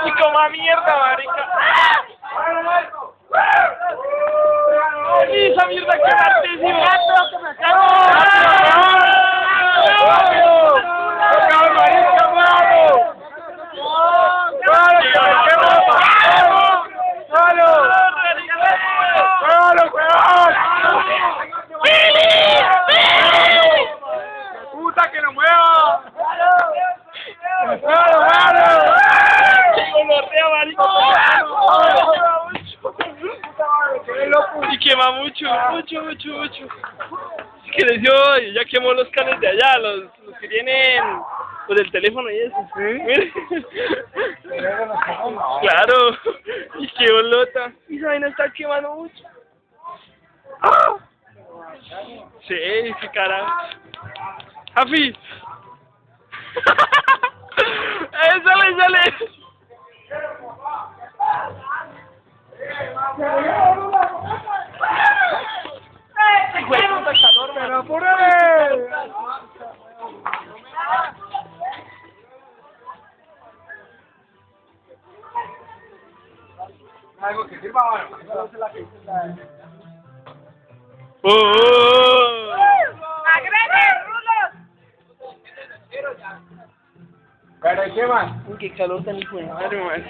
Y coma mierda, marica. ¡Esa mierda que martísimo! ¡Puta que no mueva! Y quema mucho. Es que les dio, ya quemó los cables de allá, los que tienen, los del teléfono y eso. ¿Sí? Claro. Y qué bolota. Y esa vaina está quemando mucho. ¡Ah! Sí, qué carajo. Jafi. Sale. ¡Pero apúrale! Algo que sirva, mano. ¡Agrede, Rulos! Pero, ¿qué más? Uy, qué calor tan hijo de madre, man.